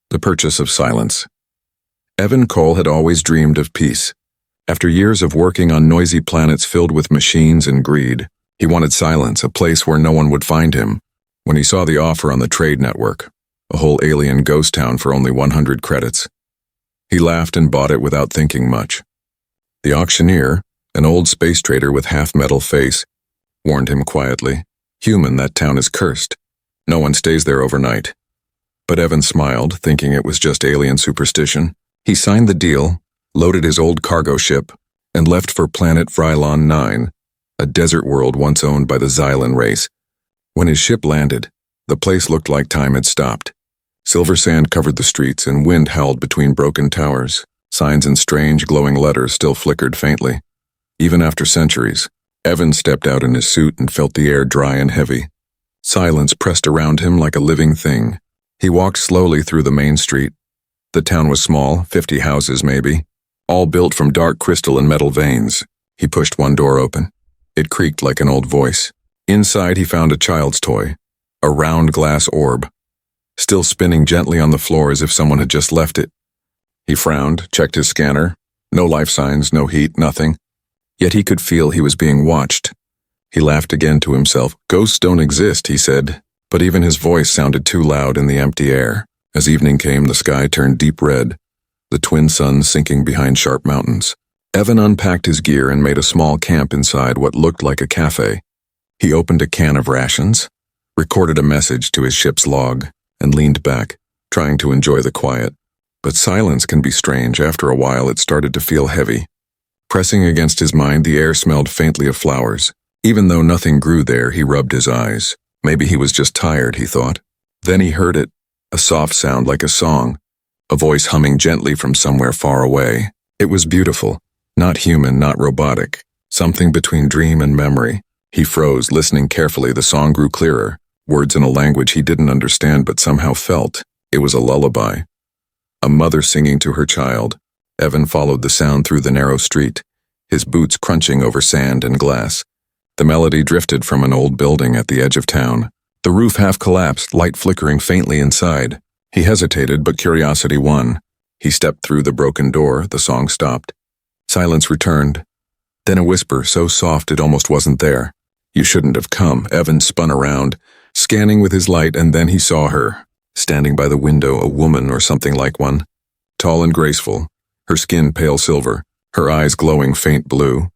The purchase of silence. Evan Cole had always dreamed of peace. After years of working on noisy planets filled with machines and greed, he wanted silence, a place where no one would find him. When he saw the offer on the trade network, a whole alien ghost town for only 100 credits, he laughed and bought it without thinking much. The auctioneer, an old space trader with half-metal face, warned him quietly, "Human, that town is cursed. No one stays there overnight." But Evan smiled, thinking it was just alien superstition. He signed the deal, loaded his old cargo ship, and left for planet Vrylon 9, a desert world once owned by the Xylan race. When his ship landed, the place looked like time had stopped. Silver sand covered the streets and wind howled between broken towers. Signs and strange glowing letters still flickered faintly. Even after centuries, Evan stepped out in his suit and felt the air dry and heavy. Silence pressed around him like a living thing. He walked slowly through the main street. The town was small, 50 houses maybe, all built from dark crystal and metal veins. He pushed one door open. It creaked like an old voice. Inside he found a child's toy, a round glass orb, still spinning gently on the floor as if someone had just left it. He frowned, checked his scanner. No life signs, no heat, nothing. Yet he could feel he was being watched. He laughed again to himself. "Ghosts don't exist," he said, but even his voice sounded too loud in the empty air. As evening came, the sky turned deep red, the twin suns sinking behind sharp mountains. Evan unpacked his gear and made a small camp inside what looked like a cafe. He opened a can of rations, recorded a message to his ship's log, and leaned back, trying to enjoy the quiet. But silence can be strange. After a while, it started to feel heavy. Pressing against his mind, the air smelled faintly of flowers. Even though nothing grew there, he rubbed his eyes. Maybe he was just tired, he thought. Then he heard it, a soft sound like a song, a voice humming gently from somewhere far away. It was beautiful, not human, not robotic, something between dream and memory. He froze, listening carefully. The song grew clearer, words in a language he didn't understand but somehow felt. It was a lullaby. A mother singing to her child. Evan followed the sound through the narrow street, his boots crunching over sand and glass. The melody drifted from an old building at the edge of town. The roof half collapsed, light flickering faintly inside. He hesitated, but curiosity won. He stepped through the broken door. The song stopped. Silence returned. Then a whisper, so soft it almost wasn't there. "You shouldn't have come." Evan spun around, scanning with his light, and then he saw her, standing by the window, a woman or something like one. Tall and graceful, her skin pale silver, her eyes glowing faint blue.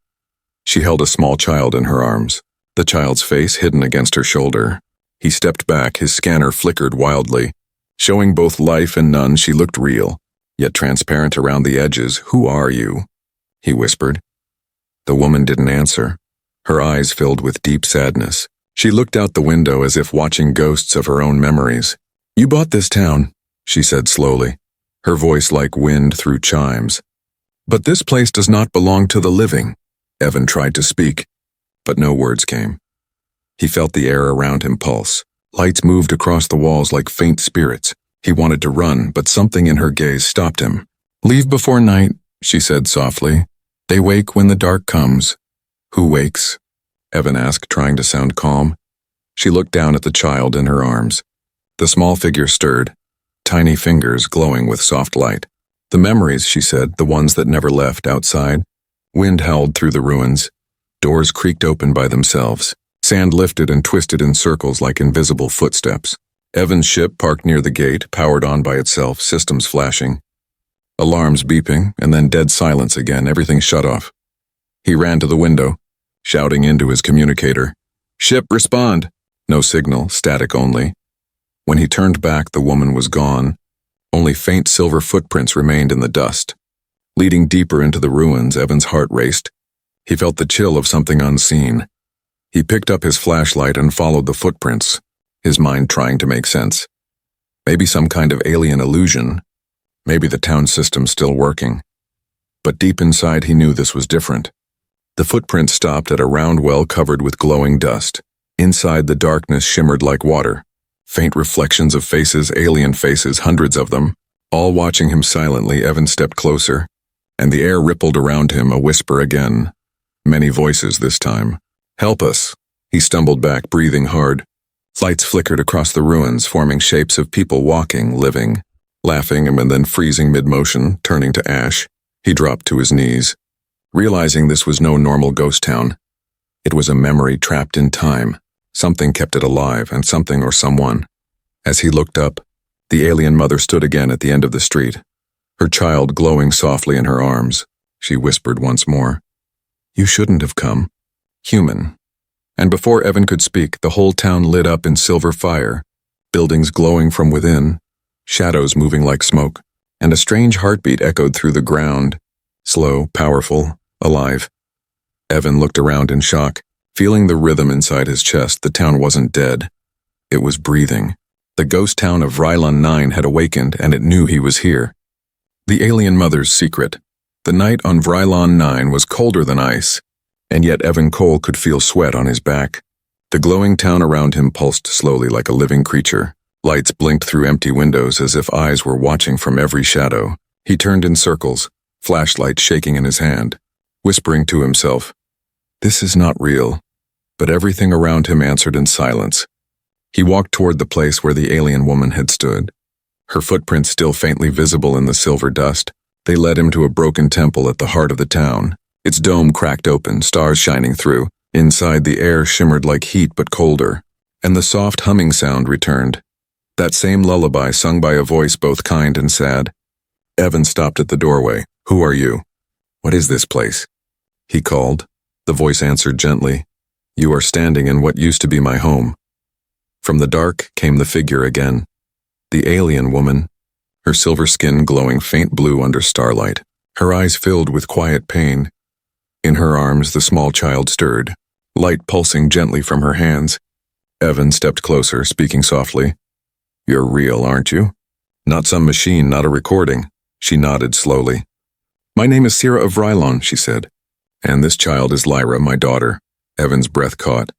She held a small child in her arms, the child's face hidden against her shoulder. He stepped back, his scanner flickered wildly. Showing both life and none, she looked real, yet transparent around the edges. "Who are you?" he whispered. The woman didn't answer. Her eyes filled with deep sadness. She looked out the window as if watching ghosts of her own memories. "You bought this town," she said slowly, her voice like wind through chimes. "But this place does not belong to the living." Evan tried to speak, but no words came. He felt the air around him pulse. Lights moved across the walls like faint spirits. He wanted to run, but something in her gaze stopped him. "Leave before night," she said softly. "They wake when the dark comes." "Who wakes?" Evan asked, trying to sound calm. She looked down at the child in her arms. The small figure stirred, tiny fingers glowing with soft light. "The memories," she said, "the ones that never left outside." Wind howled through the ruins. Doors creaked open by themselves. Sand lifted and twisted in circles like invisible footsteps. Evan's ship parked near the gate, powered on by itself, systems flashing. Alarms beeping, and then dead silence again, everything shut off. He ran to the window, shouting into his communicator, "Ship, respond!" No signal, static only. When he turned back, the woman was gone. Only faint silver footprints remained in the dust. Leading deeper into the ruins, Evan's heart raced. He felt the chill of something unseen. He picked up his flashlight and followed the footprints, his mind trying to make sense. Maybe some kind of alien illusion. Maybe the town system still working. But deep inside he knew this was different. The footprints stopped at a round well covered with glowing dust. Inside, the darkness shimmered like water. Faint reflections of faces, alien faces, hundreds of them. All watching him silently, Evan stepped closer, and the air rippled around him, a whisper again. Many voices this time. "Help us." He stumbled back, breathing hard. Lights flickered across the ruins, forming shapes of people walking, living. laughing and then freezing mid-motion, turning to ash. He dropped to his knees, realizing this was no normal ghost town. It was a memory trapped in time. Something kept it alive, and something or someone. As he looked up, the alien mother stood again at the end of the street, her child glowing softly in her arms. She whispered once more, "You shouldn't have come. Human." And before Evan could speak, the whole town lit up in silver fire, buildings glowing from within, shadows moving like smoke, and a strange heartbeat echoed through the ground, slow, powerful, alive. Evan looked around in shock, feeling the rhythm inside his chest. The town wasn't dead. It was breathing. The ghost town of Rylon 9 had awakened, and it knew he was here. The alien mother's secret. The night on Rylon 9 was colder than ice, and yet Evan Cole could feel sweat on his back. The glowing town around him pulsed slowly like a living creature. Lights blinked through empty windows as if eyes were watching from every shadow. He turned in circles, flashlight shaking in his hand, whispering to himself, "This is not real." But everything around him answered in silence. He walked toward the place where the alien woman had stood. Her footprints still faintly visible in the silver dust. They led him to a broken temple at the heart of the town. Its dome cracked open, stars shining through. Inside, the air shimmered like heat but colder, and the soft humming sound returned. That same lullaby sung by a voice both kind and sad. Evan stopped at the doorway. "Who are you? What is this place?" he called. The voice answered gently, "You are standing in what used to be my home." From the dark came the figure again. The alien woman, her silver skin glowing faint blue under starlight, her eyes filled with quiet pain. In her arms, the small child stirred, light pulsing gently from her hands. Evan stepped closer, speaking softly. "You're real, aren't you? Not some machine, not a recording." She nodded slowly. "My name is Sarah of Rylon," she said. "And this child is Lyra, my daughter." Evan's breath caught.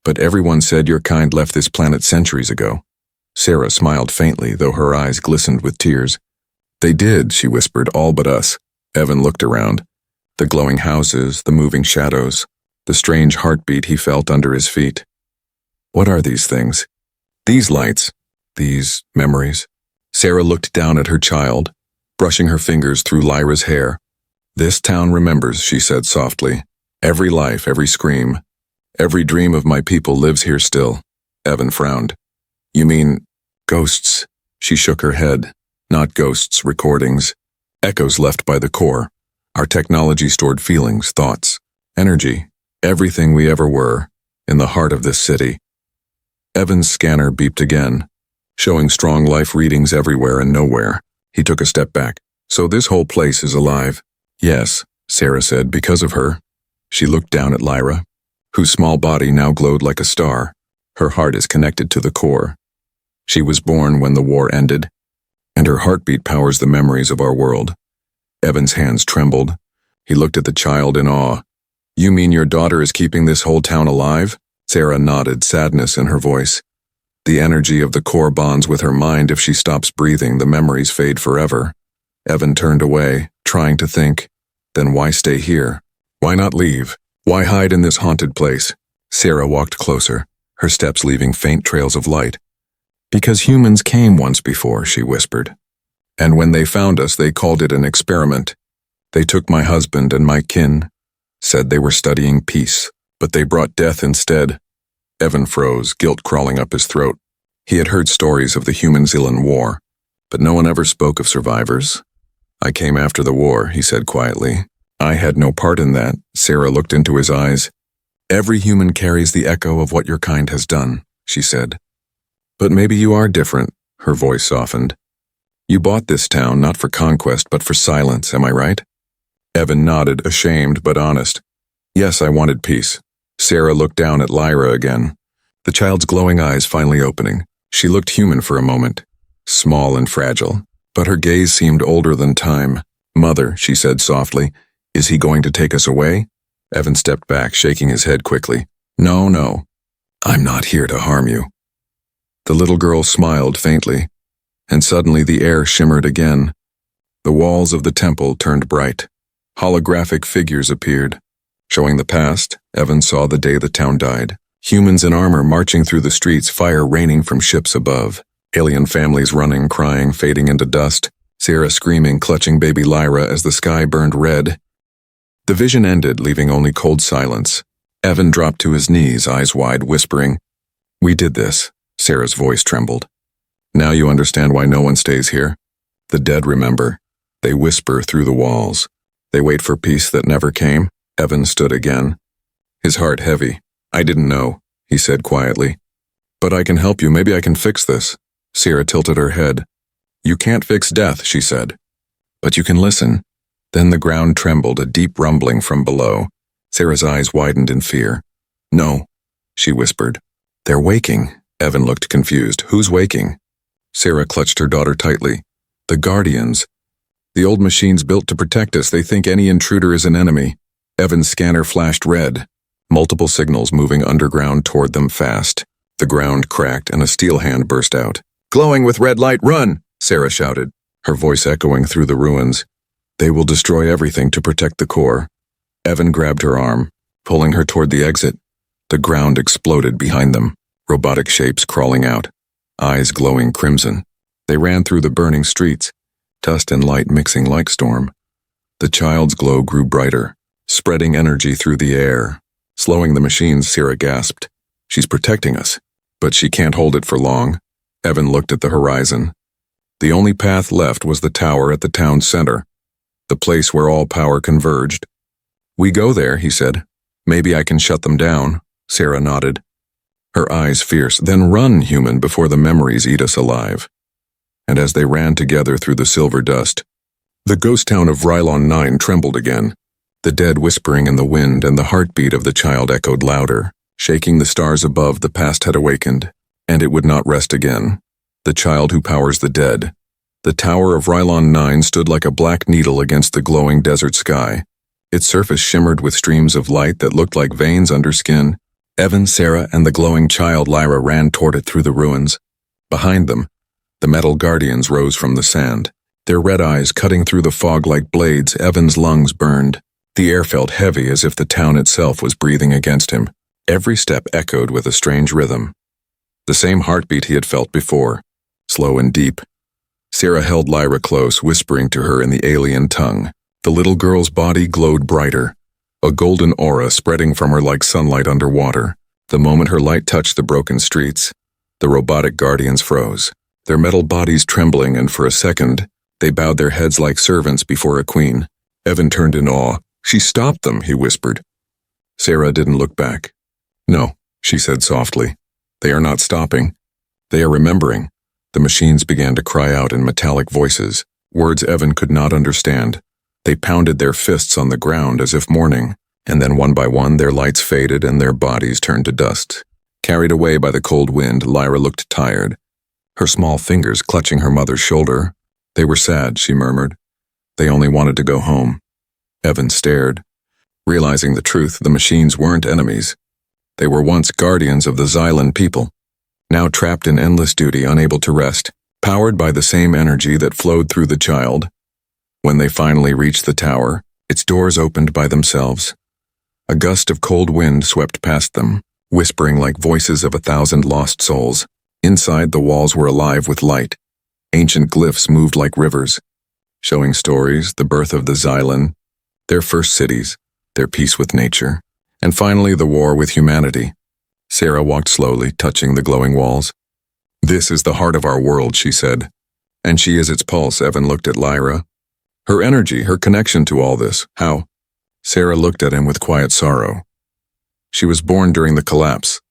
"But everyone said your kind left this planet centuries ago." Sarah smiled faintly, though her eyes glistened with tears. "They did," she whispered, "all but us." Evan looked around. The glowing houses, the moving shadows, the strange heartbeat he felt under his feet. What are these things? These lights? These memories? Sarah looked down at her child, brushing her fingers through Lyra's hair. "This town remembers," she said softly. "Every life, every scream, every dream of my people lives here still." Evan frowned. "You mean ghosts?" She shook her head. "Not ghosts, recordings. Echoes left by the core. Our technology stored feelings, thoughts, energy, everything we ever were, in the heart of this city." Evan's scanner beeped again, showing strong life readings everywhere and nowhere. He took a step back. "So this whole place is alive?" "Yes," Sarah said, "because of her." She looked down at Lyra, whose small body now glowed like a star. Her heart is connected to the core. She was born when the war ended, and her heartbeat powers the memories of our world. Evan's hands trembled. He looked at the child in awe. "You mean your daughter is keeping this whole town alive?" Sarah nodded, sadness in her voice. "The energy of the core bonds with her mind. If she stops breathing, the memories fade forever." Evan turned away, trying to think. Then why stay here? Why not leave? Why hide in this haunted place? Sarah walked closer, her steps leaving faint trails of light. "Because humans came once before," she whispered. "And when they found us, they called it an experiment. They took my husband and my kin, said they were studying peace, but they brought death instead." Evan froze, guilt crawling up his throat. He had heard stories of the humans ill in war, but no one ever spoke of survivors. "I came after the war," he said quietly. "I had no part in that." Sarah looked into his eyes. "Every human carries the echo of what your kind has done," she said. "But maybe you are different," her voice softened. "You bought this town not for conquest but for silence, am I right?" Evan nodded, ashamed but honest. "Yes, I wanted peace." Sarah looked down at Lyra again, the child's glowing eyes finally opening. She looked human for a moment, small and fragile, but her gaze seemed older than time. "Mother," she said softly, "is he going to take us away?" Evan stepped back, shaking his head quickly. "No, no. I'm not here to harm you." The little girl smiled faintly, and suddenly the air shimmered again. The walls of the temple turned bright. Holographic figures appeared. Showing the past, Evan saw the day the town died. Humans in armor marching through the streets, fire raining from ships above. Alien families running, crying, fading into dust. Sarah screaming, clutching baby Lyra as the sky burned red. The vision ended, leaving only cold silence. Evan dropped to his knees, eyes wide, whispering, "We did this." Sarah's voice trembled. "Now you understand why no one stays here. The dead remember. They whisper through the walls. They wait for peace that never came." Evan stood again, his heart heavy. "I didn't know," he said quietly. "But I can help you. Maybe I can fix this." Sarah tilted her head. "You can't fix death," she said. "But you can listen." Then the ground trembled, a deep rumbling from below. Sarah's eyes widened in fear. "No," she whispered. "They're waking." Evan looked confused. "Who's waking?" Sarah clutched her daughter tightly. "The Guardians. The old machines built to protect us. They think any intruder is an enemy." Evan's scanner flashed red, multiple signals moving underground toward them fast. The ground cracked and a steel hand burst out. "Glowing with red light, run!" Sarah shouted, her voice echoing through the ruins. "They will destroy everything to protect the core." Evan grabbed her arm, pulling her toward the exit. The ground exploded behind them, robotic shapes crawling out, eyes glowing crimson. They ran through the burning streets, dust and light mixing like storm. The child's glow grew brighter, spreading energy through the air. Slowing the machines, Sarah gasped. "She's protecting us, but she can't hold it for long." Evan looked at the horizon. The only path left was the tower at the town center, the place where all power converged. "We go there," he said. "Maybe I can shut them down." Sarah nodded, her eyes fierce. "Then run, human, before the memories eat us alive." And as they ran together through the silver dust, the ghost town of Rylon 9 trembled again, the dead whispering in the wind, and the heartbeat of the child echoed louder. Shaking the stars above, the past had awakened, and it would not rest again. The child who powers the dead. The tower of Rylon 9 stood like a black needle against the glowing desert sky. Its surface shimmered with streams of light that looked like veins under skin. Evan, Sarah, and the glowing child Lyra ran toward it through the ruins. Behind them, the metal guardians rose from the sand, their red eyes cutting through the fog like blades. Evan's lungs burned. The air felt heavy, as if the town itself was breathing against him. Every step echoed with a strange rhythm. The same heartbeat he had felt before, slow and deep. Sarah held Lyra close, whispering to her in the alien tongue. The little girl's body glowed brighter, a golden aura spreading from her like sunlight underwater. The moment her light touched the broken streets, the robotic guardians froze, their metal bodies trembling, and for a second, they bowed their heads like servants before a queen. Evan turned in awe. "She stopped them," he whispered. Sarah didn't look back. "No," she said softly. "They are not stopping. They are remembering." The machines began to cry out in metallic voices, words Evan could not understand. They pounded their fists on the ground as if mourning, and then one by one their lights faded and their bodies turned to dust. Carried away by the cold wind, Lyra looked tired, her small fingers clutching her mother's shoulder. "They were sad," she murmured. "They only wanted to go home." Evan stared, realizing the truth. The machines weren't enemies. They were once guardians of the Xylan people, now trapped in endless duty, unable to rest, powered by the same energy that flowed through the child. When they finally reached the tower, its doors opened by themselves. A gust of cold wind swept past them, whispering like voices of 1,000 lost souls. Inside, the walls were alive with light. Ancient glyphs moved like rivers, showing stories, the birth of the Xylan, their first cities, their peace with nature, and finally the war with humanity. Sarah walked slowly, touching the glowing walls. "This is the heart of our world," she said. "And she is its pulse." Evan looked at Lyra. "Her energy, her connection to all this. How?" Sarah looked at him with quiet sorrow. "She was born during the collapse.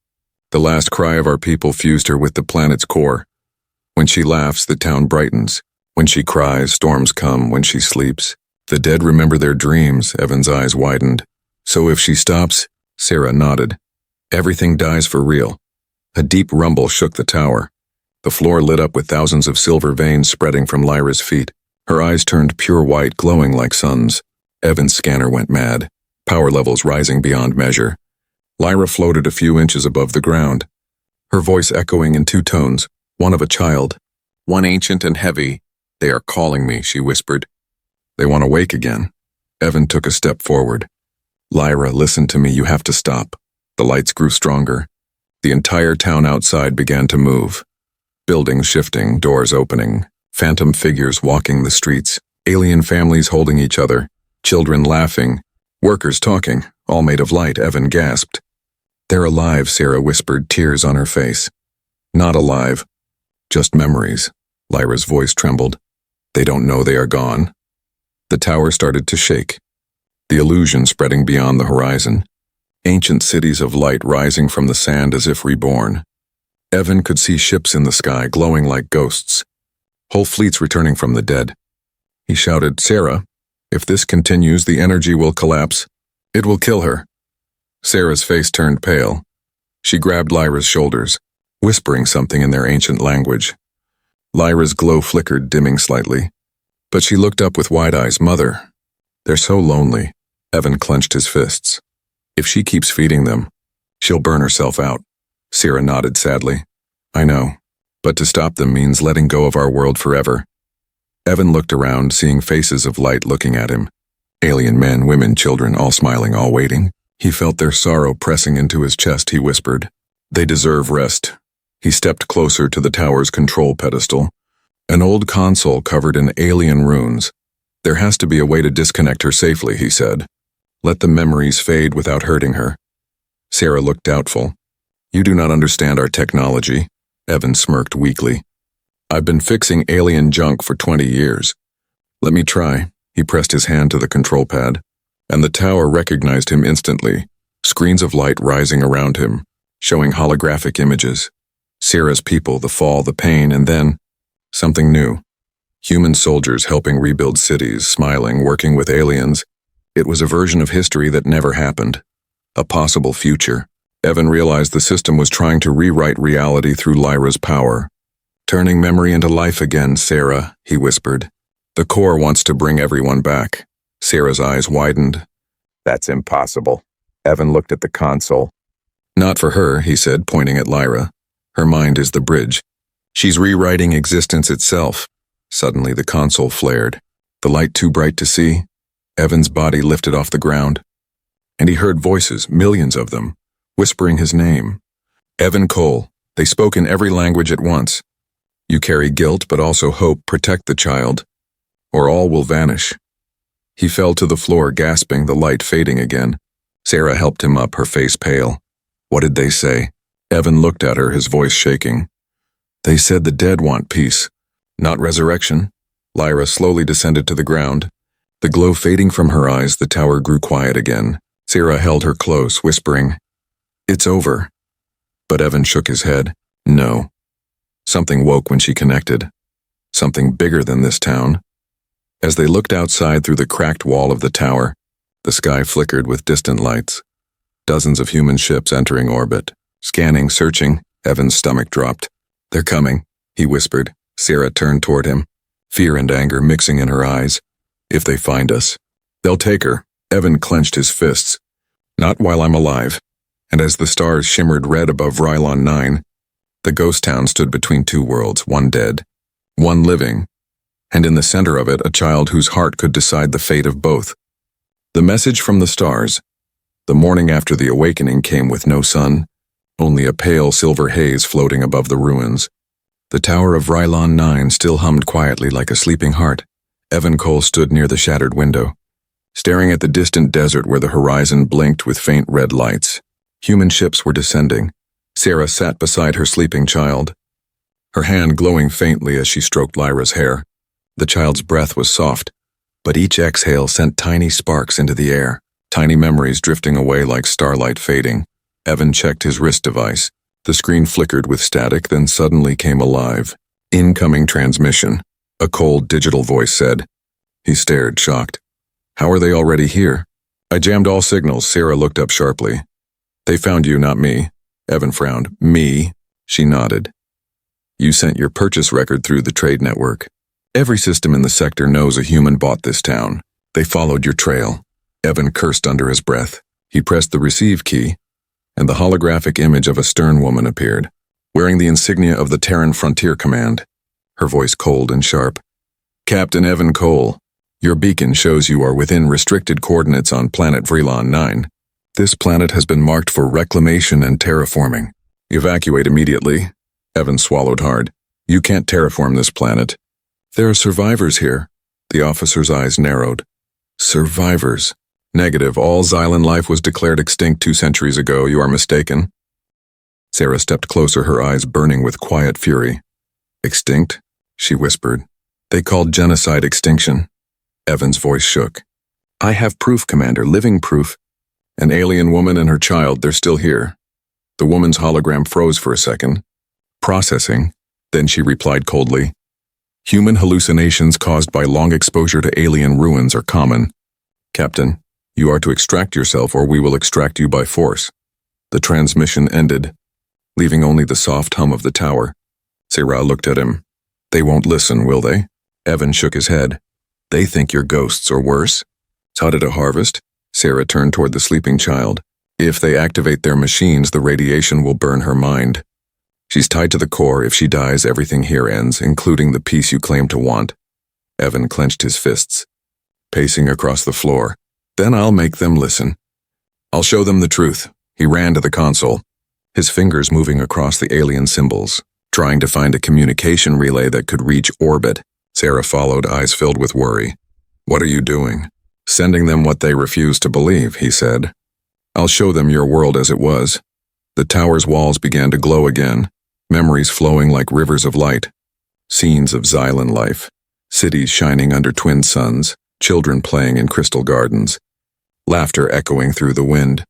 The last cry of our people fused her with the planet's core. When she laughs, the town brightens. When she cries, storms come. When she sleeps, the dead remember their dreams." Evan's eyes widened. "So if she stops," Sarah nodded, "everything dies for real." A deep rumble shook the tower. The floor lit up with thousands of silver veins spreading from Lyra's feet. Her eyes turned pure white, glowing like suns. Evan's scanner went mad, power levels rising beyond measure. Lyra floated a few inches above the ground, her voice echoing in two tones, one of a child, one ancient and heavy. "They are calling me," she whispered. "They want to wake again." Evan took a step forward. "Lyra, listen to me. You have to stop." The lights grew stronger. The entire town outside began to move. Buildings shifting, doors opening, phantom figures walking the streets, alien families holding each other, children laughing, workers talking, all made of light, Evan gasped. They're alive, Sarah whispered, tears on her face. Not alive. Just memories. Lyra's voice trembled. They don't know they are gone. The tower started to shake. The illusion spreading beyond the horizon. Ancient cities of light rising from the sand as if reborn. Evan could see ships in the sky glowing like ghosts. Whole fleets returning from the dead. He shouted, Sarah, if this continues, the energy will collapse. It will kill her. Sarah's face turned pale. She grabbed Lyra's shoulders, whispering something in their ancient language. Lyra's glow flickered, dimming slightly. But she looked up with wide eyes. Mother, they're so lonely. Evan clenched his fists. If she keeps feeding them, she'll burn herself out. Sarah nodded sadly. I know, but to stop them means letting go of our world forever. Evan looked around, seeing faces of light looking at him. Alien men, women, children, all smiling, all waiting. He felt their sorrow pressing into his chest. He whispered, They deserve rest. He stepped closer to the tower's control pedestal. An old console covered in alien runes. There has to be a way to disconnect her safely, he said. Let the memories fade without hurting her. Sarah looked doubtful. You do not understand our technology, Evan smirked weakly. I've been fixing alien junk for 20 years. Let me try. He pressed his hand to the control pad, and the tower recognized him instantly, screens of light rising around him, showing holographic images. Sarah's people, the fall, the pain, and then something new. Human soldiers helping rebuild cities, smiling, working with aliens. It was a version of history that never happened. A possible future. Evan realized the system was trying to rewrite reality through Lyra's power. Turning memory into life again, Sarah, he whispered. The core wants to bring everyone back. Sarah's eyes widened. That's impossible. Evan looked at the console. Not for her, he said, pointing at Lyra. Her mind is the bridge. She's rewriting existence itself. Suddenly the console flared. The light too bright to see. Evan's body lifted off the ground. And he heard voices, millions of them, whispering his name. Evan Cole. They spoke in every language at once. You carry guilt, but also hope. Protect the child, or all will vanish. He fell to the floor, gasping, the light fading again. Sarah helped him up, her face pale. What did they say? Evan looked at her, his voice shaking. They said the dead want peace, not resurrection. Lyra slowly descended to the ground. The glow fading from her eyes, the tower grew quiet again. Sarah held her close, whispering, It's over. But Evan shook his head. No. Something woke when she connected. Something bigger than this town. As they looked outside through the cracked wall of the tower, the sky flickered with distant lights. Dozens of human ships entering orbit. Scanning, searching, Evan's stomach dropped. They're coming, he whispered. Sarah turned toward him, fear and anger mixing in her eyes. If they find us, they'll take her. Evan clenched his fists. Not while I'm alive. And as the stars shimmered red above Rylon 9, the ghost town stood between two worlds, one dead, one living, and in the center of it a child whose heart could decide the fate of both. The message from the stars. The morning after the awakening came with no sun, only a pale silver haze floating above the ruins. The tower of Rylon 9 still hummed quietly like a sleeping heart. Evan Cole stood near the shattered window, staring at the distant desert where the horizon blinked with faint red lights. Human ships were descending. Sarah sat beside her sleeping child, her hand glowing faintly as she stroked Lyra's hair. The child's breath was soft, but each exhale sent tiny sparks into the air, tiny memories drifting away like starlight fading. Evan checked his wrist device. The screen flickered with static, then suddenly came alive. Incoming transmission, a cold digital voice said. He stared, shocked. How are they already here? I jammed all signals. Sarah looked up sharply. They found you, not me. Evan frowned. Me? She nodded. You sent your purchase record through the trade network. Every system in the sector knows a human bought this town. They followed your trail. Evan cursed under his breath. He pressed the receive key, and the holographic image of a stern woman appeared, wearing the insignia of the Terran Frontier Command, her voice cold and sharp. Captain Evan Cole, your beacon shows you are within restricted coordinates on planet Vrelon 9. This planet has been marked for reclamation and terraforming. Evacuate immediately. Evan swallowed hard. You can't terraform this planet. There are survivors here. The officer's eyes narrowed. Survivors. Negative. All Xylan life was declared extinct 2 centuries ago. You are mistaken. Sarah stepped closer, her eyes burning with quiet fury. Extinct? She whispered. They called genocide extinction. Evan's voice shook. I have proof, Commander, living proof. An alien woman and her child, they're still here. The woman's hologram froze for a second. Processing. Then she replied coldly. Human hallucinations caused by long exposure to alien ruins are common. Captain, you are to extract yourself or we will extract you by force. The transmission ended, leaving only the soft hum of the tower. Sarah looked at him. They won't listen, will they? Evan shook his head. They think you're ghosts or worse. Taught at a harvest? Sarah turned toward the sleeping child. If they activate their machines, the radiation will burn her mind. She's tied to the core. If she dies, everything here ends, including the peace you claim to want. Evan clenched his fists, pacing across the floor. Then I'll make them listen. I'll show them the truth. He ran to the console, his fingers moving across the alien symbols, trying to find a communication relay that could reach orbit. Sarah followed, eyes filled with worry. What are you doing? Sending them what they refuse to believe, he said. I'll show them your world as it was. The tower's walls began to glow again, memories flowing like rivers of light. Scenes of Xylan life, cities shining under twin suns, children playing in crystal gardens, laughter echoing through the wind,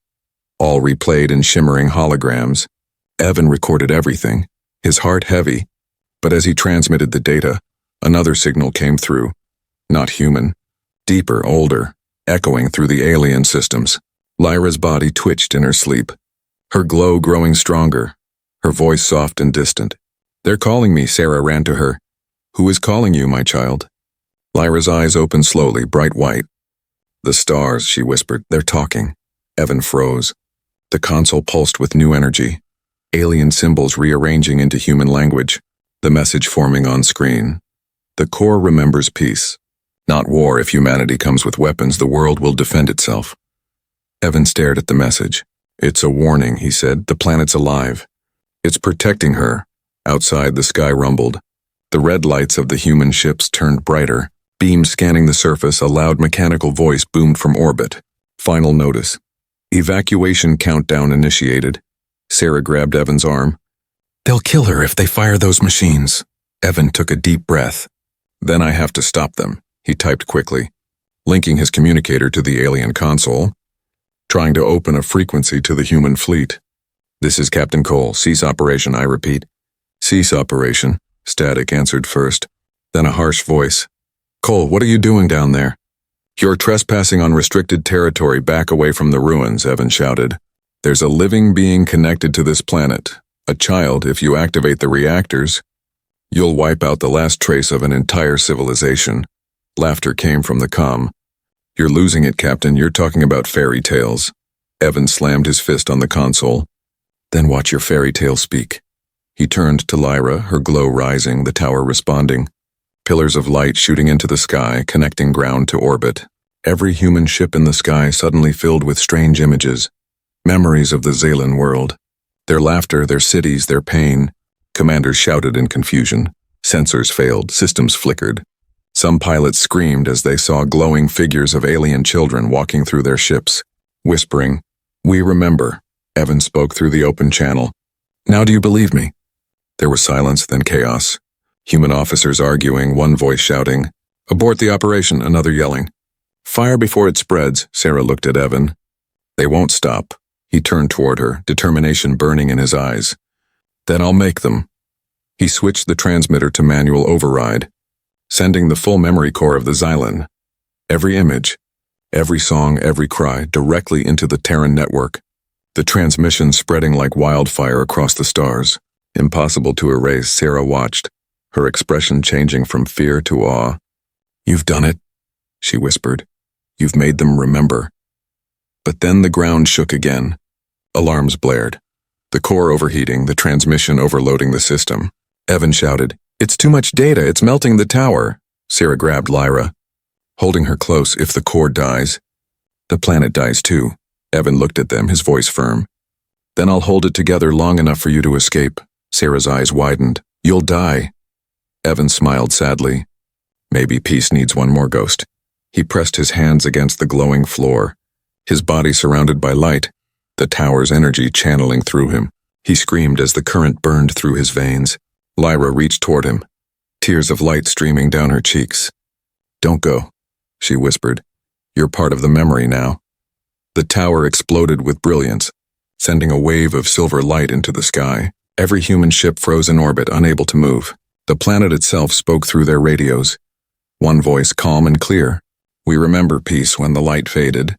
all replayed in shimmering holograms. Evan recorded everything, his heart heavy, but as he transmitted the data, another signal came through. Not human, deeper, older, echoing through the alien systems. Lyra's body twitched in her sleep, her glow growing stronger, her voice soft and distant. They're calling me, Sarah ran to her. Who is calling you, my child? Lyra's eyes opened slowly, bright white. The stars, she whispered, they're talking. Evan froze. The console pulsed with new energy, alien symbols rearranging into human language, the message forming on screen. The core remembers peace, not war. If humanity comes with weapons, the world will defend itself. Evan stared at the message. It's a warning, he said. The planet's alive. It's protecting her. Outside, the sky rumbled. The red lights of the human ships turned brighter. Beams scanning the surface, a loud mechanical voice boomed from orbit. Final notice. Evacuation countdown initiated. Sarah grabbed Evan's arm. They'll kill her if they fire those machines. Evan took a deep breath. Then I have to stop them, he typed quickly, linking his communicator to the alien console, trying to open a frequency to the human fleet. This is Captain Cole. Cease operation, I repeat. Cease operation, Static answered first, then a harsh voice. Cole, what are you doing down there? You're trespassing on restricted territory. Back away from the ruins, Evan shouted. There's a living being connected to this planet. A child. If you activate the reactors, you'll wipe out the last trace of an entire civilization. Laughter came from the comm. You're losing it, Captain. You're talking about fairy tales. Evan slammed his fist on the console. Then watch your fairy tale speak. He turned to Lyra, her glow rising, the tower responding. Pillars of light shooting into the sky, connecting ground to orbit. Every human ship in the sky suddenly filled with strange images. Memories of the Xylan world. Their laughter, their cities, their pain. Commanders shouted in confusion. Sensors failed, systems flickered. Some pilots screamed as they saw glowing figures of alien children walking through their ships, whispering, We remember. Evan spoke through the open channel. Now do you believe me? There was silence, then chaos. Human officers arguing, one voice shouting, Abort the operation, another yelling. Fire before it spreads, Sarah looked at Evan. They won't stop. He turned toward her, determination burning in his eyes. Then I'll make them. He switched the transmitter to manual override, sending the full memory core of the Xylan. Every image, every song, every cry, directly into the Terran network. The transmission spreading like wildfire across the stars. Impossible to erase, Sarah watched, her expression changing from fear to awe. You've done it, she whispered. You've made them remember. But then the ground shook again. Alarms blared. The core overheating, the transmission overloading the system. Evan shouted, It's too much data, it's melting the tower. Sarah grabbed Lyra, holding her close. If the core dies, the planet dies too. Evan looked at them, his voice firm. Then I'll hold it together long enough for you to escape. Sarah's eyes widened. You'll die. Evan smiled sadly. Maybe peace needs one more ghost. He pressed his hands against the glowing floor, his body surrounded by light, the tower's energy channeling through him. He screamed as the current burned through his veins. Lyra reached toward him, tears of light streaming down her cheeks. "Don't go," she whispered. "You're part of the memory now." The tower exploded with brilliance, sending a wave of silver light into the sky. Every human ship froze in orbit, unable to move. The planet itself spoke through their radios. One voice, calm and clear. "We remember peace when the light faded."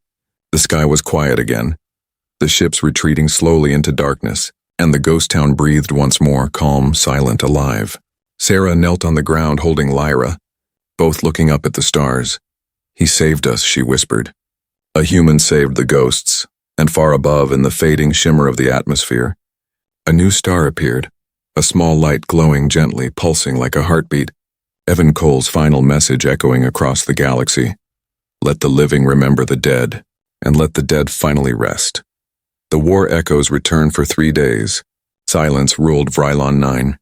The sky was quiet again, the ships retreating slowly into darkness, and the ghost town breathed once more, calm, silent, alive. Sarah knelt on the ground holding Lyra, both looking up at the stars. "He saved us," she whispered. A human saved the ghosts, and far above, in the fading shimmer of the atmosphere, a new star appeared, a small light glowing gently, pulsing like a heartbeat. Evan Cole's final message echoing across the galaxy. Let the living remember the dead, and let the dead finally rest. The war echoes returned for 3 days. Silence ruled Vrylon 9.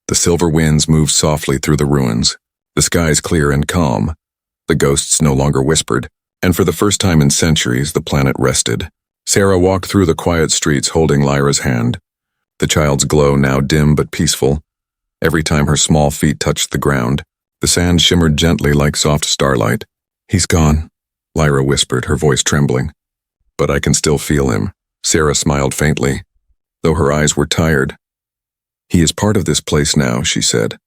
The silver winds moved softly through the ruins, the skies clear and calm. The ghosts no longer whispered, and for the first time in centuries, the planet rested. Sarah walked through the quiet streets holding Lyra's hand, the child's glow now dim but peaceful. Every time her small feet touched the ground, the sand shimmered gently like soft starlight. "He's gone," Lyra whispered, her voice trembling. "But I can still feel him." Sarah smiled faintly, though her eyes were tired. "He is part of this place now," she said.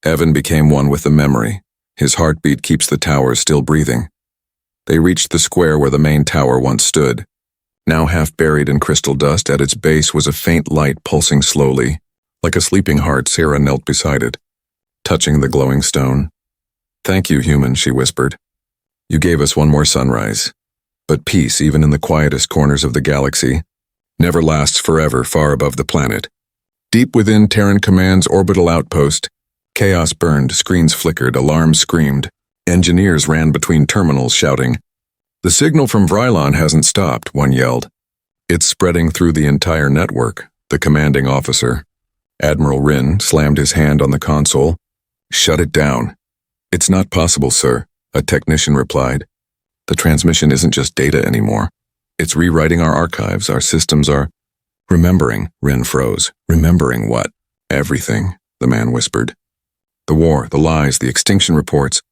Evan became one with the memory. His heartbeat keeps the tower still breathing. They reached the square where the main tower once stood. Now half buried in crystal dust, at its base was a faint light pulsing slowly. Like a sleeping heart, Sarah knelt beside it, touching the glowing stone. "Thank you, human," she whispered. "You gave us one more sunrise. But peace, even in the quietest corners of the galaxy, never lasts forever far above the planet." Deep within Terran Command's orbital outpost, chaos burned, screens flickered, alarms screamed. Engineers ran between terminals shouting. "The signal from Vrylon hasn't stopped," one yelled. "It's spreading through the entire network," the commanding officer, Admiral Rin, slammed his hand on the console. "Shut it down." "It's not possible, sir," a technician replied. "The transmission isn't just data anymore. It's rewriting our archives, our systems are—" "Remembering," Rin froze. "Remembering what?" "Everything," the man whispered. "The war, the lies, the extinction reports,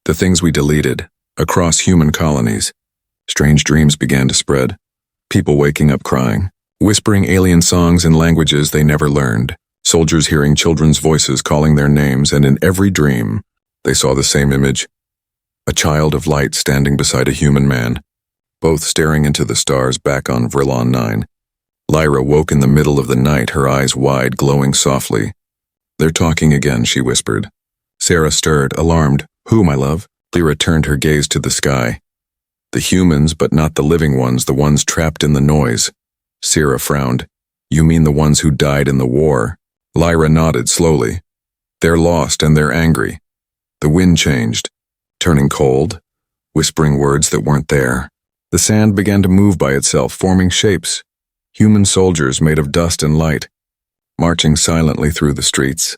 the things we deleted, across human colonies." Strange dreams began to spread. People waking up crying, whispering alien songs in languages they never learned. Soldiers hearing children's voices calling their names, and in every dream, they saw the same image. A child of light standing beside a human man, both staring into the stars back on Vrylon 9. Lyra woke in the middle of the night, her eyes wide, glowing softly. "They're talking again," she whispered. Sarah stirred, alarmed. "Who, my love?" Lyra turned her gaze to the sky. "The humans, but not the living ones, the ones trapped in the noise." Sarah frowned. "You mean the ones who died in the war?" Lyra nodded slowly. "They're lost and they're angry." The wind changed, turning cold, whispering words that weren't there. The sand began to move by itself, forming shapes. Human soldiers made of dust and light, marching silently through the streets.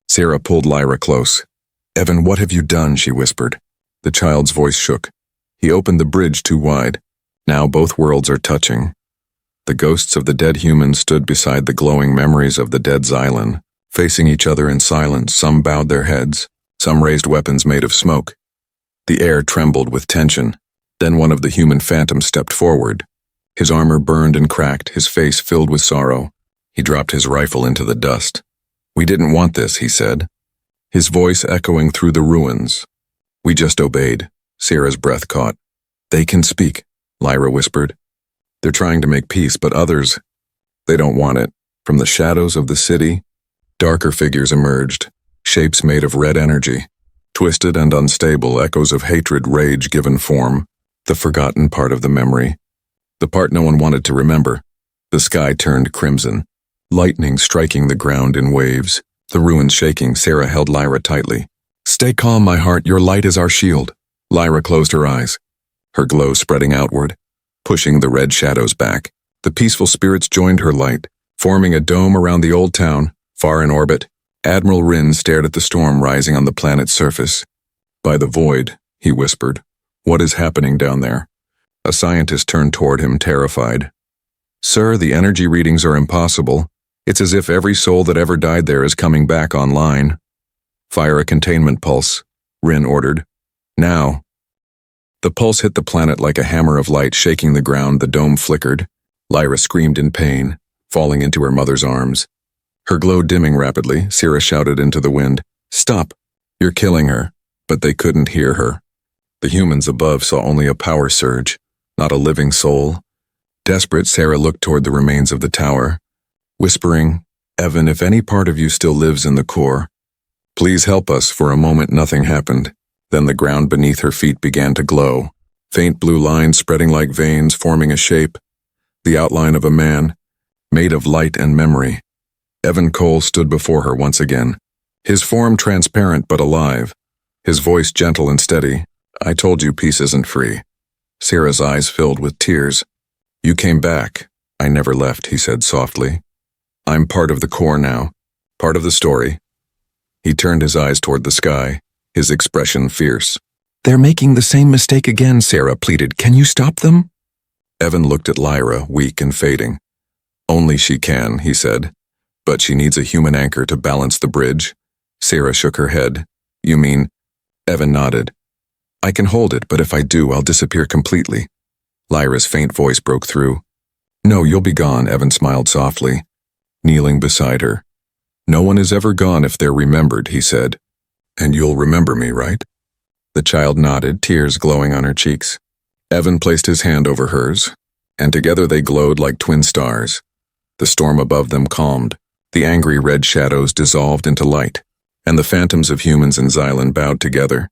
Sarah pulled Lyra close. "Evan, what have you done?" she whispered. The child's voice shook. He opened the bridge too wide. Now both worlds are touching. The ghosts of the dead humans stood beside the glowing memories of the dead Xylan, facing each other in silence. Some bowed their heads, some raised weapons made of smoke. The air trembled with tension. Then one of the human phantoms stepped forward. His armor burned and cracked, his face filled with sorrow. He dropped his rifle into the dust. "We didn't want this," he said, his voice echoing through the ruins. "We just obeyed." Sarah's breath caught. "They can speak," Lyra whispered. "They're trying to make peace, but others, they don't want it." From the shadows of the city, darker figures emerged, shapes made of red energy, twisted and unstable, echoes of hatred, rage given form, the forgotten part of the memory, the part no one wanted to remember. The sky turned crimson, lightning striking the ground in waves, the ruins shaking. Sarah held Lyra tightly. "Stay calm, my heart, your light is our shield." Lyra closed her eyes, her glow spreading outward, pushing the red shadows back. The peaceful spirits joined her light, forming a dome around the old town, far in orbit. Admiral Rin stared at the storm rising on the planet's surface. By the void, he whispered. What is happening down there? A scientist turned toward him, terrified. Sir, the energy readings are impossible. It's as if every soul that ever died there is coming back online. Fire a containment pulse, Rin ordered. Now. The pulse hit the planet like a hammer of light, shaking the ground. The dome flickered. Lyra screamed in pain, falling into her mother's arms. Her glow dimming rapidly, Sierra shouted into the wind, "Stop! You're killing her." But they couldn't hear her. The humans above saw only a power surge, not a living soul. Desperate, Sarah looked toward the remains of the tower, whispering, "Evan, if any part of you still lives in the core, please help us." For a moment nothing happened. Then the ground beneath her feet began to glow, faint blue lines spreading like veins, forming a shape. The outline of a man, made of light and memory. Evan Cole stood before her once again, his form transparent but alive, his voice gentle and steady. "I told you peace isn't free." Sarah's eyes filled with tears. "You came back. I never left," he said softly. "I'm part of the core now, part of the story." He turned his eyes toward the sky, his expression fierce. "They're making the same mistake again," Sarah pleaded. "Can you stop them?" Evan looked at Lyra, weak and fading. "Only she can," he said. "But she needs a human anchor to balance the bridge." Sarah shook her head. "You mean?" Evan nodded. "I can hold it, but if I do, I'll disappear completely." Lyra's faint voice broke through. "No, you'll be gone," Evan smiled softly, kneeling beside her. "No one is ever gone if they're remembered," he said. "And you'll remember me, right?" The child nodded, tears glowing on her cheeks. Evan placed his hand over hers, and together they glowed like twin stars. The storm above them calmed. The angry red shadows dissolved into light, and the phantoms of humans and Xylan bowed together.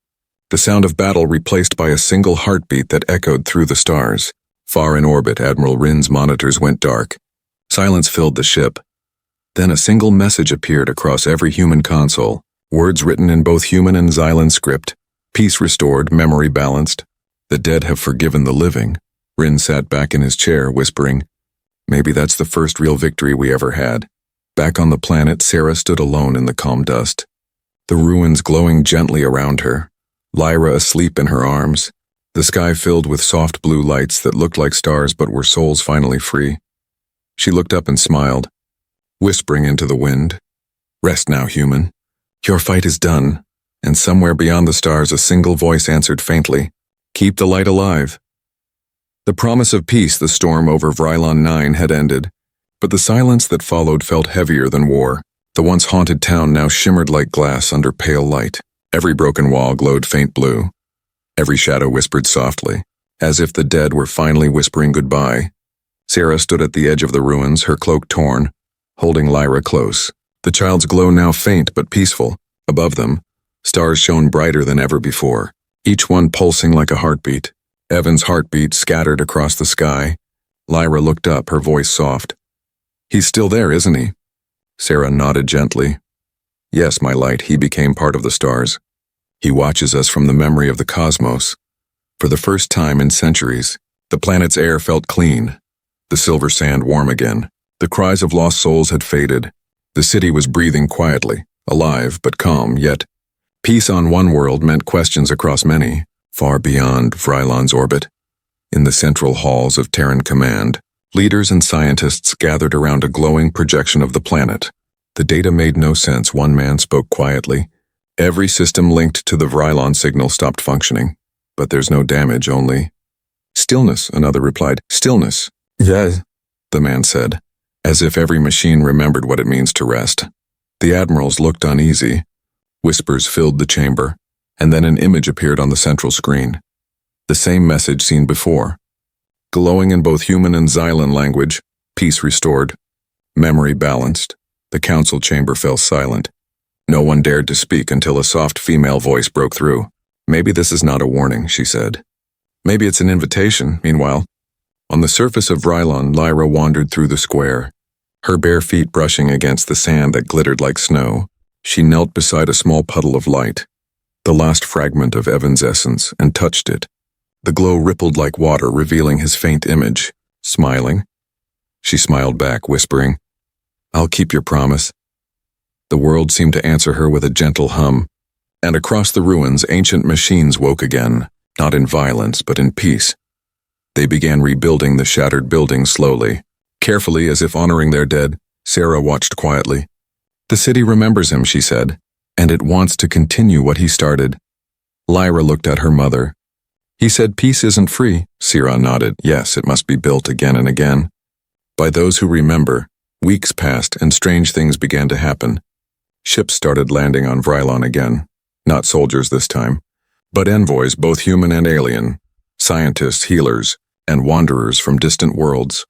The sound of battle replaced by a single heartbeat that echoed through the stars. Far in orbit, Admiral Rin's monitors went dark. Silence filled the ship. Then a single message appeared across every human console, words written in both human and Xylan script. Peace restored, memory balanced. The dead have forgiven the living. Rin sat back in his chair, whispering, "Maybe that's the first real victory we ever had." Back on the planet, Sarah stood alone in the calm dust, the ruins glowing gently around her, Lyra asleep in her arms, the sky filled with soft blue lights that looked like stars but were souls finally free. She looked up and smiled, whispering into the wind, "Rest now, human. Your fight is done." And somewhere beyond the stars a single voice answered faintly, "Keep the light alive." The promise of peace, the storm over Vrylon 9, had ended. But the silence that followed felt heavier than war. The once haunted town now shimmered like glass under pale light. Every broken wall glowed faint blue. Every shadow whispered softly, as if the dead were finally whispering goodbye. Sarah stood at the edge of the ruins, her cloak torn, holding Lyra close. The child's glow now faint but peaceful. Above them, stars shone brighter than ever before, each one pulsing like a heartbeat. Evan's heartbeat scattered across the sky. Lyra looked up, her voice soft. "He's still there, isn't he?" Sarah nodded gently. "Yes, my light, he became part of the stars. He watches us from the memory of the cosmos." For the first time in centuries, the planet's air felt clean, the silver sand warm again. The cries of lost souls had faded. The city was breathing quietly, alive but calm, yet peace on one world meant questions across many, far beyond Vrylon's orbit. In the central halls of Terran Command, leaders and scientists gathered around a glowing projection of the planet. The data made no sense, one man spoke quietly. "Every system linked to the Vrylon signal stopped functioning. But there's no damage, only stillness," another replied. "Stillness." "Yes," the man said, as if every machine remembered what it means to rest. The admirals looked uneasy. Whispers filled the chamber, and then an image appeared on the central screen. The same message seen before. Glowing in both human and Xylan language, peace restored, memory balanced. The council chamber fell silent. No one dared to speak until a soft female voice broke through. "Maybe this is not a warning," she said. "Maybe it's an invitation." Meanwhile, on the surface of Vrylon, Lyra wandered through the square, her bare feet brushing against the sand that glittered like snow. She knelt beside a small puddle of light, the last fragment of Evan's essence, and touched it. The glow rippled like water, revealing his faint image. Smiling, she smiled back, whispering, "I'll keep your promise." The world seemed to answer her with a gentle hum. And across the ruins, ancient machines woke again, not in violence, but in peace. They began rebuilding the shattered buildings slowly. Carefully, as if honoring their dead, Sarah watched quietly. The city remembers him, she said, and it wants to continue what he started. Lyra looked at her mother. He said peace isn't free. Sarah nodded. Yes, it must be built again and again. By those who remember, weeks passed and strange things began to happen. Ships started landing on Vrylon again. Not soldiers this time, but envoys, both human and alien, scientists, healers, and wanderers from distant worlds,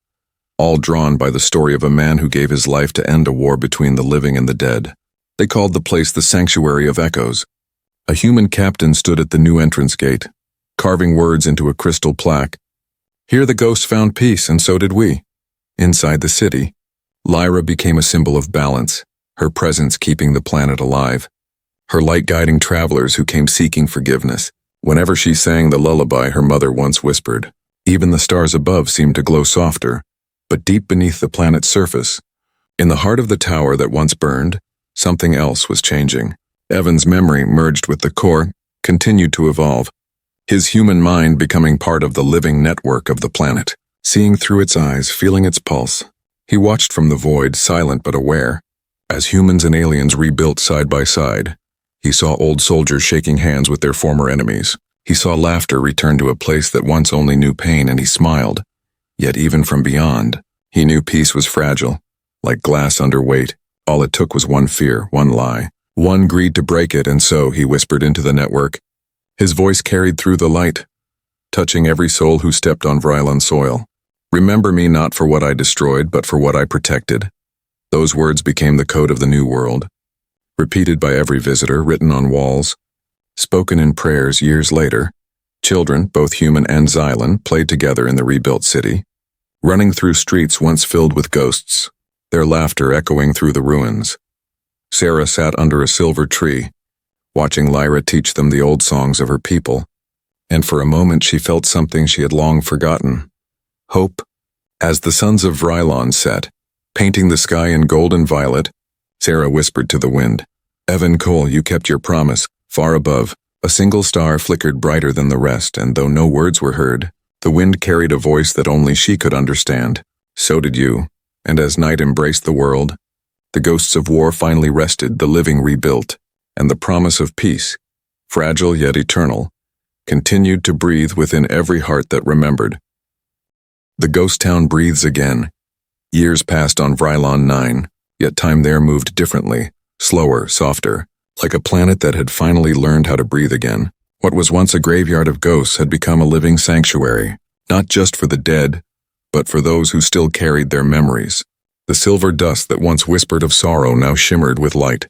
all drawn by the story of a man who gave his life to end a war between the living and the dead. They called the place the Sanctuary of Echoes. A human captain stood at the new entrance gate, carving words into a crystal plaque. Here the ghosts found peace, and so did we. Inside the city, Lyra became a symbol of balance, her presence keeping the planet alive. Her light guiding travelers who came seeking forgiveness. Whenever she sang the lullaby her mother once whispered, even the stars above seemed to glow softer, but deep beneath the planet's surface, in the heart of the tower that once burned, something else was changing. Evan's memory, merged with the core, continued to evolve, his human mind becoming part of the living network of the planet. Seeing through its eyes, feeling its pulse, he watched from the void, silent but aware, as humans and aliens rebuilt side by side. He saw old soldiers shaking hands with their former enemies. He saw laughter return to a place that once only knew pain, and he smiled. Yet even from beyond, he knew peace was fragile, like glass under weight. All it took was one fear, one lie, one greed to break it, and so he whispered into the network. His voice carried through the light, touching every soul who stepped on Vrylon soil. Remember me not for what I destroyed, but for what I protected. Those words became the code of the new world. Repeated by every visitor, written on walls, spoken in prayers years later. Children, both human and Xylan, played together in the rebuilt city, running through streets once filled with ghosts, their laughter echoing through the ruins. Sarah sat under a silver tree, watching Lyra teach them the old songs of her people, and for a moment she felt something she had long forgotten. Hope. As the suns of Vrylon set, painting the sky in gold and violet, Sarah whispered to the wind, Evan Cole, you kept your promise. Far above, a single star flickered brighter than the rest, and though no words were heard, the wind carried a voice that only she could understand. So did you, and as night embraced the world, the ghosts of war finally rested, the living rebuilt, and the promise of peace, fragile yet eternal, continued to breathe within every heart that remembered. The ghost town breathes again. Years passed on Vrylon 9, yet time there moved differently, slower, softer, like a planet that had finally learned how to breathe again. What was once a graveyard of ghosts had become a living sanctuary, not just for the dead, but for those who still carried their memories. The silver dust that once whispered of sorrow now shimmered with light,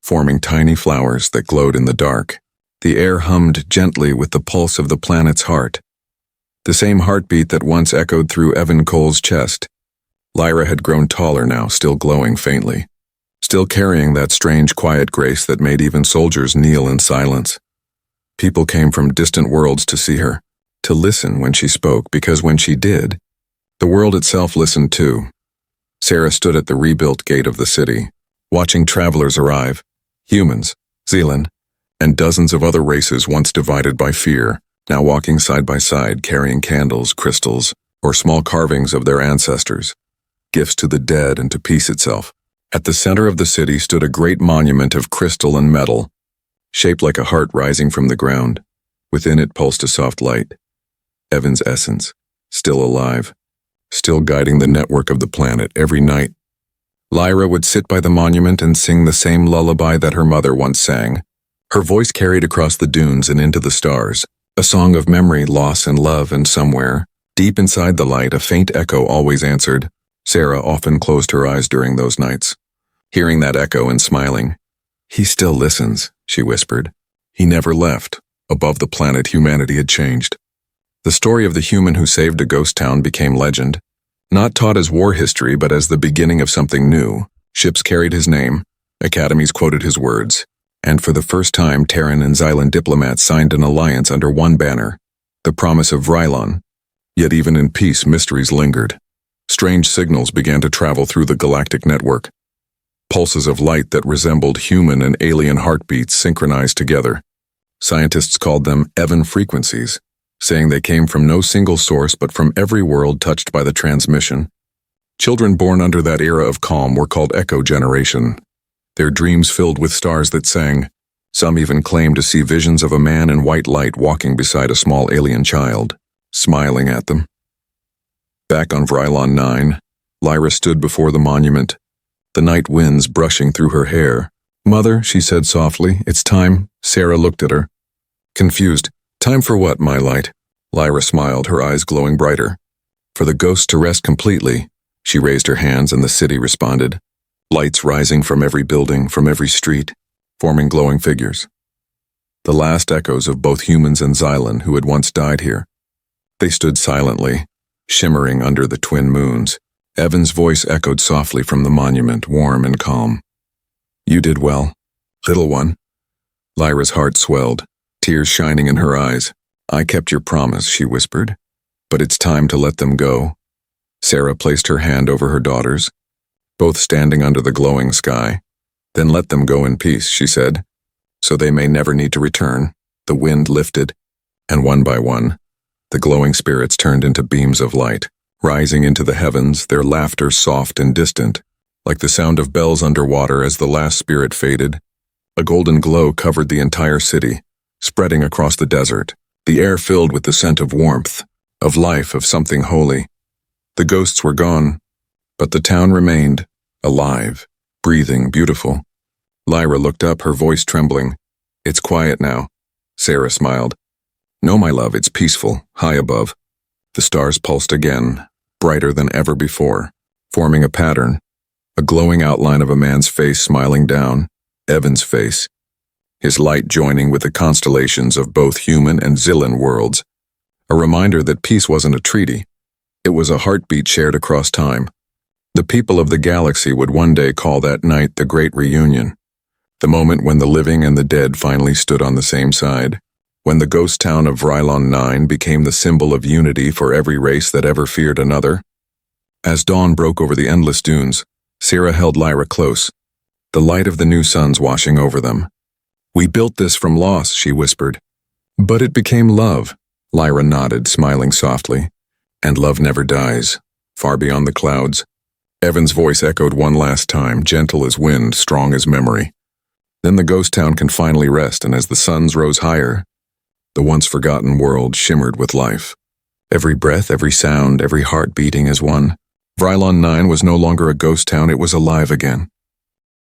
forming tiny flowers that glowed in the dark. The air hummed gently with the pulse of the planet's heart, the same heartbeat that once echoed through Evan Cole's chest. Lyra had grown taller now, still glowing faintly, still carrying that strange quiet grace that made even soldiers kneel in silence. People came from distant worlds to see her, to listen when she spoke, because when she did, the world itself listened too. Sarah stood at the rebuilt gate of the city, watching travelers arrive, humans, Xylan, and dozens of other races once divided by fear, now walking side by side carrying candles, crystals, or small carvings of their ancestors, gifts to the dead and to peace itself. At the center of the city stood a great monument of crystal and metal, shaped like a heart rising from the ground. Within it pulsed a soft light, Evan's essence, still alive, still guiding the network of the planet every night. Lyra would sit by the monument and sing the same lullaby that her mother once sang. Her voice carried across the dunes and into the stars, a song of memory, loss, and love, and somewhere, deep inside the light, a faint echo always answered. Sarah often closed her eyes during those nights, hearing that echo and smiling. He still listens, she whispered. He never left. Above the planet, humanity had changed. The story of the human who saved a ghost town became legend, not taught as war history but as the beginning of something new. Ships carried his name, academies quoted his words, and for the first time Terran and Xylan diplomats signed an alliance under one banner, the promise of Vrylon. Yet even in peace, mysteries lingered. Strange signals began to travel through the galactic network. pulses of light that resembled human and alien heartbeats synchronized together. Scientists called them Evan frequencies, saying they came from no single source but from every world touched by the transmission. Children born under that era of calm were called Echo Generation, their dreams filled with stars that sang. Some even claimed to see visions of a man in white light walking beside a small alien child, smiling at them. Back on Vrylon 9, Lyra stood before the monument, the night winds brushing through her hair. "Mother," she said softly, "it's time." Sarah looked at her, confused. "Time for what, my light?" Lyra smiled, her eyes glowing brighter. "For the ghosts to rest completely." She raised her hands and the city responded, lights rising from every building, from every street, forming glowing figures. The last echoes of both humans and Xylan who had once died here. They stood silently, shimmering under the twin moons. Evan's voice echoed softly from the monument, warm and calm. "You did well, little one." Lyra's heart swelled, tears shining in her eyes. "I kept your promise," she whispered. "But it's time to let them go." Sarah placed her hand over her daughters, both standing under the glowing sky. "Then let them go in peace," she said, "so they may never need to return." The wind lifted, and one by one, the glowing spirits turned into beams of light, rising into the heavens, their laughter soft and distant, like the sound of bells underwater as the last spirit faded. A golden glow covered the entire city, spreading across the desert, the air filled with the scent of warmth, of life, of something holy. The ghosts were gone, but the town remained, alive, breathing, beautiful. Lyra looked up, her voice trembling. "It's quiet now." Sarah smiled. "No, my love, it's peaceful, high above." The stars pulsed again, brighter than ever before, forming a pattern, a glowing outline of a man's face smiling down, Evan's face, his light joining with the constellations of both human and Xylan worlds, a reminder that peace wasn't a treaty. It was a heartbeat shared across time. The people of the galaxy would one day call that night the Great Reunion, the moment when the living and the dead finally stood on the same side, when the ghost town of Vrylon 9 became the symbol of unity for every race that ever feared another. As dawn broke over the endless dunes, Sarah held Lyra close, the light of the new suns washing over them. "We built this from loss," she whispered. "But it became love." Lyra nodded, smiling softly. "And love never dies, far beyond the clouds." Evan's voice echoed one last time, gentle as wind, strong as memory. Then the ghost town can finally rest, and as the suns rose higher, the once-forgotten world shimmered with life. Every breath, every sound, every heart beating as one. Vrylon 9 was no longer a ghost town, it was alive again.